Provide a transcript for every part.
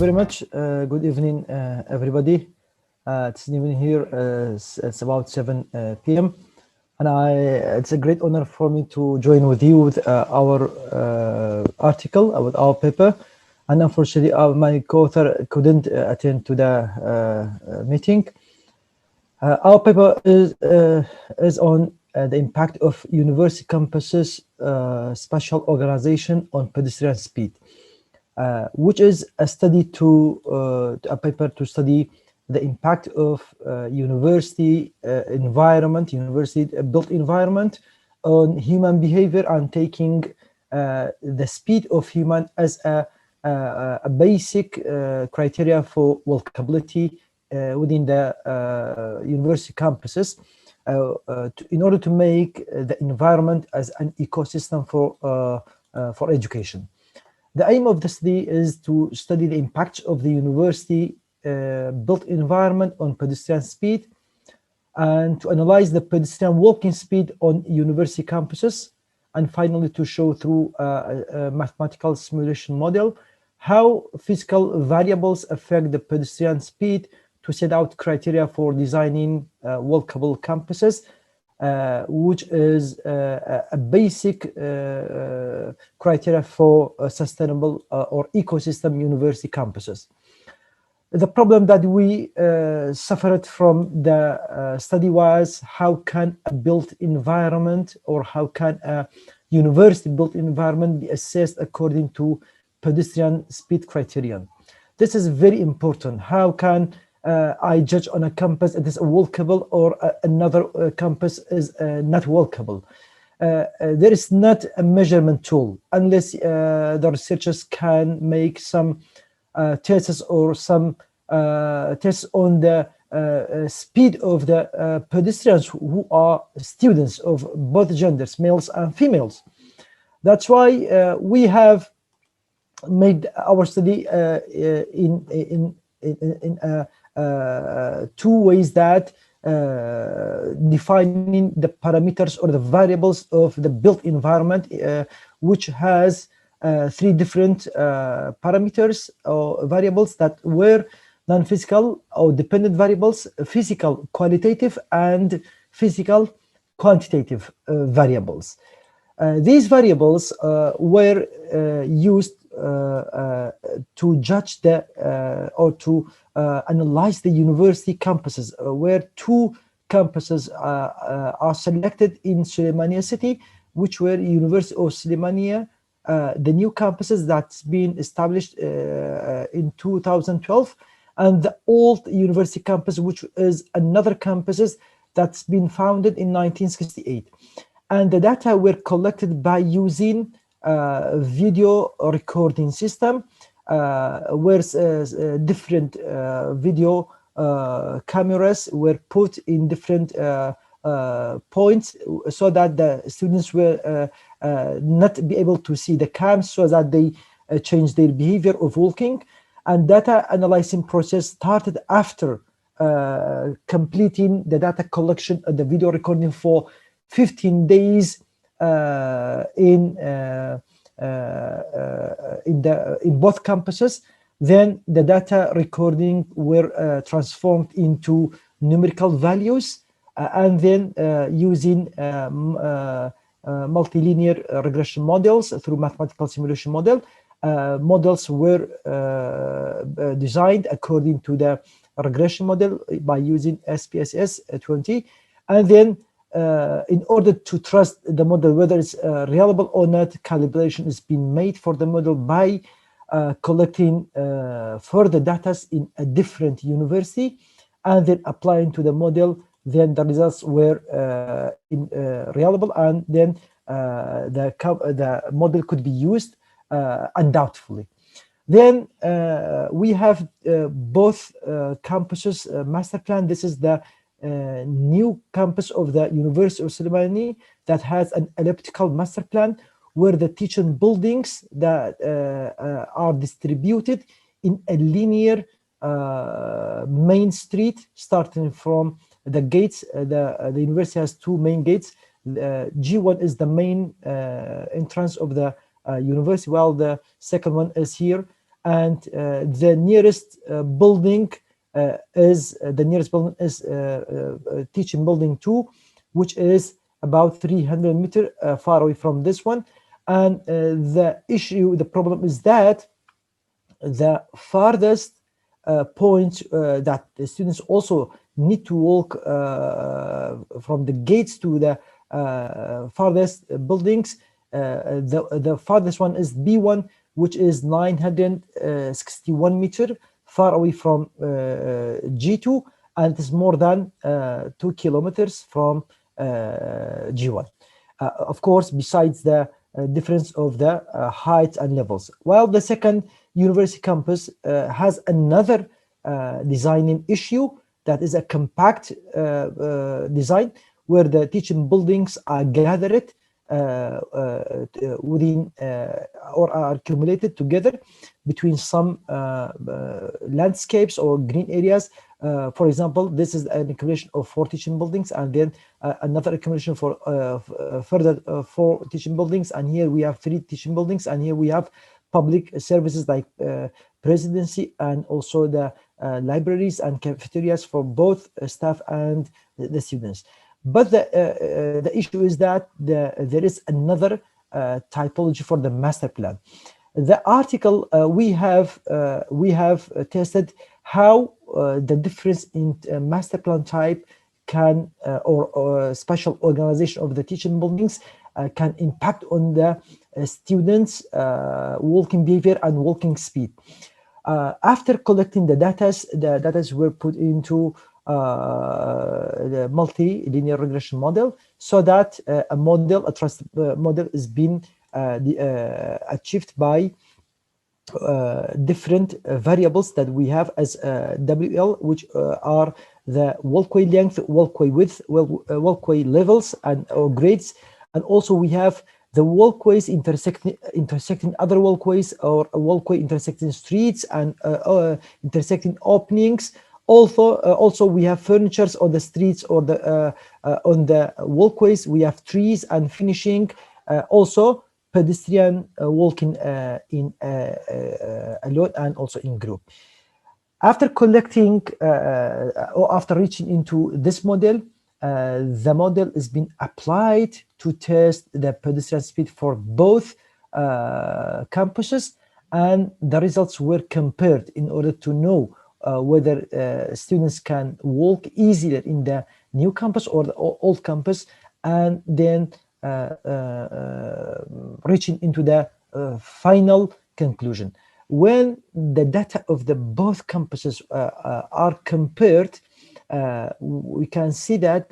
very much. Good evening, everybody. It's evening here. It's about 7 p.m. And it's a great honor for me to join with you with our article, with our paper. And unfortunately, my co-author couldn't attend to the meeting. Our paper is on the impact of university campuses spatial organization on pedestrian speed, which is a study a paper to study the impact of university environment, university built environment on human behavior, and taking the speed of human as a basic criteria for walkability within the university campuses, in order to make the environment as an ecosystem for education. The aim of the study is to study the impact of the university built environment on pedestrian speed, and to analyze the pedestrian walking speed on university campuses, and finally to show through a mathematical simulation model how physical variables affect the pedestrian speed, to set out criteria for designing walkable campuses, which is a basic criteria for sustainable or ecosystem university campuses. The problem that we suffered from the study was, how can a built environment, or how can a university built environment be assessed according to pedestrian speed criterion? This is very important. How can I judge on a campus it is walkable, or another campus is not walkable? There is not a measurement tool unless the researchers can make some tests, or some tests on the speed of the pedestrians who are students of both genders, males and females. That's why we have made our study in two ways, that defining the parameters or the variables of the built environment, which has three different parameters or variables that were non-physical or dependent variables: physical qualitative and physical quantitative variables. These variables were used to judge the or to analyze the university campuses, where two campuses are selected in Sulaimani city, which were University of Sulaimani, the new campuses that's been established in 2012, and the old university campus, which is another campuses that's been founded in 1968. And the data were collected by using video recording system, where different video cameras were put in different points, so that the students will not be able to see the cams, so that they change their behavior of walking. And data analyzing process started after completing the data collection of the video recording for 15 days in both campuses. Then the data recording were transformed into numerical values, and then using multilinear regression models through mathematical simulation model. Models were designed according to the regression model by using SPSS 20, and then in order to trust the model whether it's reliable or not, calibration is being made for the model by collecting further data in a different university, and then applying to the model. Then the results were reliable, and then the model could be used undoubtedly. Then we have both campuses master plan. This is the new campus of the University of Sulaimani that has an elliptical master plan, where the teaching buildings that are distributed in a linear main street, starting from the gates. The university has two main gates. G1 is the main entrance of the university, while the second one is here. and the nearest building is teaching building 2, which is about 300 meters far away from this one. And the problem is that the farthest point that the students also need to walk from the gates to the farthest buildings. The farthest one is B1, which is 961 meters far away from G2, and is more than 2 kilometers from G1. Of course, besides the difference of the height and levels. While the second university campus has another designing issue, that is a compact design where the teaching buildings are gathered within or are accumulated together between some landscapes or green areas. For example, this is an accumulation of 4 teaching buildings, and then another accumulation for further 4 teaching buildings, and here we have 3 teaching buildings, and here we have public services like presidency and also the libraries and cafeterias for both staff and the students. But the issue is that there is another typology for the master plan. The article we have tested how the difference in master plan type can or spatial organization of the teaching buildings can impact on the students' walking behavior and walking speed. After collecting the data were put into the multi-linear regression model, so that a trust model is being achieved by different variables that we have as WL, which are the walkway length, walkway width, walkway levels and or grades, and also we have the walkways intersecting other walkways, or a walkway intersecting streets and intersecting openings. Also we have furnitures on the streets or the on the walkways. We have trees and finishing. Also pedestrian walking in alone and also in group. After collecting or after reaching into this model, the model is being applied to test the pedestrian speed for both campuses, and the results were compared in order to know whether students can walk easier in the new campus or the old campus, and then reaching into the final conclusion. When the data of the both campuses are compared, we can see that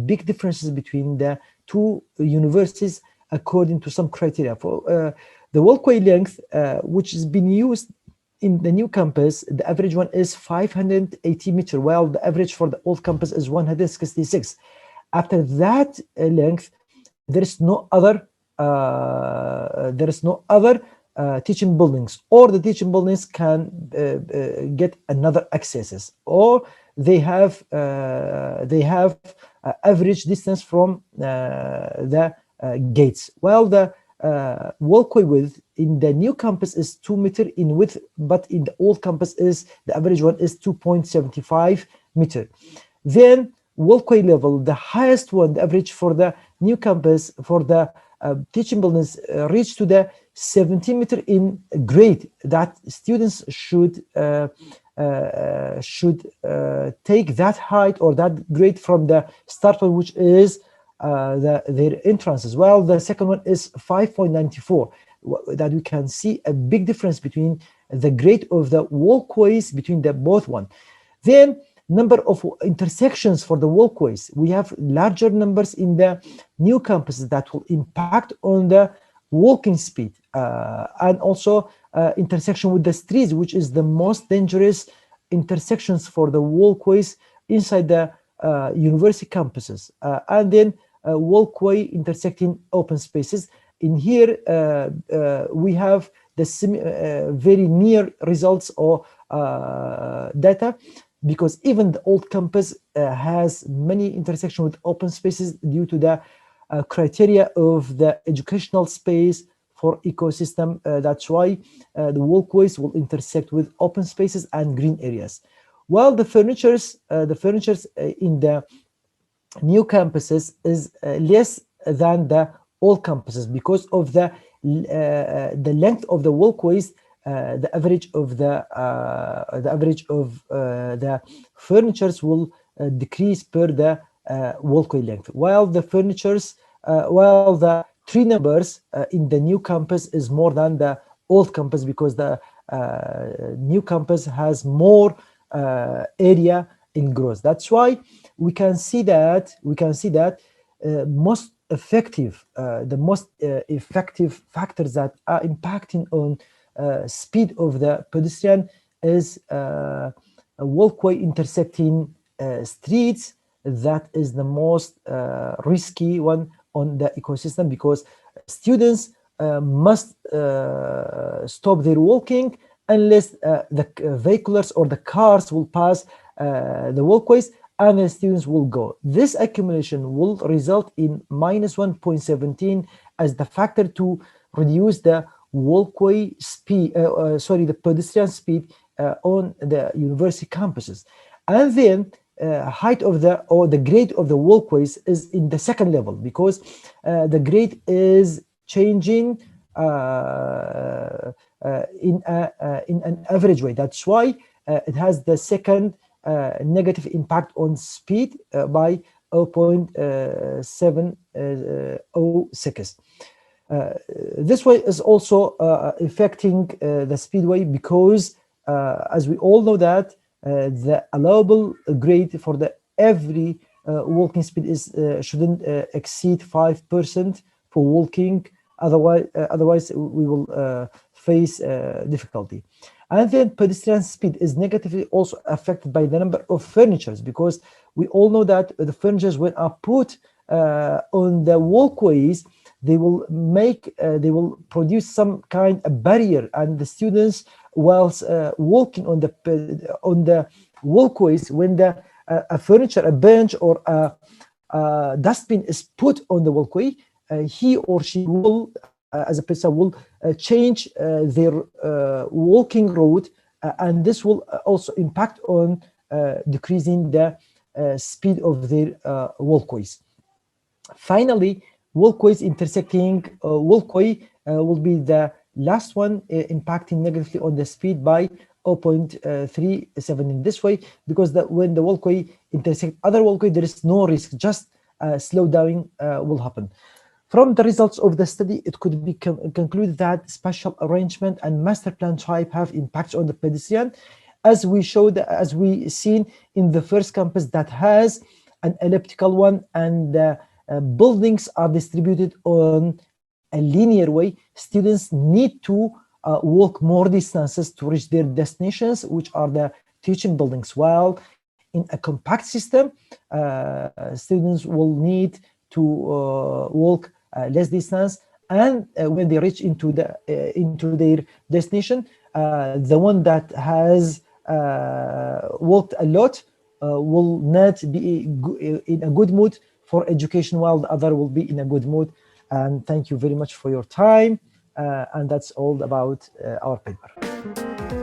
big differences between the two universities according to some criteria. For the walkway length, which has been used in the new campus, the average one is 580 meters, while the average for the old campus is 166. After that length, there is no other teaching buildings, or the teaching buildings can get another accesses, or they have average distance from the gates. While the walkway width in the new campus is 2 meters in width, but in the old campus is the average one is 2.75 meters. Then walkway level, the highest one, the average for the new campus for the teaching buildings reach to the 17 meters in grade. That students should take that height or that grade from the start point, which is their entrances. Well, the second one is 5.94. That we can see a big difference between the grade of the walkways between the both one. Then number of intersections for the walkways, we have larger numbers in the new campuses that will impact on the walking speed, and also intersection with the streets, which is the most dangerous intersections for the walkways inside the university campuses, and then walkway intersecting open spaces. In here we have the very near results or data, because even the old campus has many intersections with open spaces due to the criteria of the educational space for ecosystem. That's why the walkways will intersect with open spaces and green areas. While the furnitures in the new campuses is less than the old campuses because of the length of the walkways. The average of the furnitures will decrease per the walkway length, while the tree numbers in the new campus is more than the old campus because the new campus has more area in growth. That's why we can see that the most effective factors that are impacting on speed of the pedestrian is a walkway intersecting streets. That is the most risky one on the ecosystem because students must stop their walking unless the vehicles or the cars will pass the walkways and the students will go. This accumulation will result in minus 1.17 as the factor to reduce the walkway speed, the pedestrian speed on the university campuses. And then height of the grade of the walkways is in the second level because the grade is changing in an average way. That's why it has the second negative impact on speed by 0.7 seconds. This way is also affecting the speedway because as we all know that the allowable grade for the every walking speed is shouldn't exceed 5% for walking. Otherwise we will face difficulty. And then pedestrian speed is negatively also affected by the number of furnitures because we all know that the furnitures when are put on the walkways, they will produce some kind of barrier, and the students whilst walking on the walkways, when a furniture, a bench or a dustbin is put on the walkway, he or she will as a person will change their walking route, and this will also impact on decreasing the speed of their walkways. Finally, walkways intersecting walkway will be the last one, impacting negatively on the speed by 0.37 in this way, because when the walkway intersect other walkway, there is no risk, just slow down will happen. From the results of the study, it could be concluded that spatial arrangement and master plan type have impacts on the pedestrian, as we seen in the first campus that has an elliptical one, and buildings are distributed on a linear way. Students need to walk more distances to reach their destinations, which are the teaching buildings, while in a compact system, students will need to walk less distance, and when they reach into their destination, the one that has walked a lot will not be in a good mood for education, while the other will be in a good mood. And thank you very much for your time, and that's all about our paper.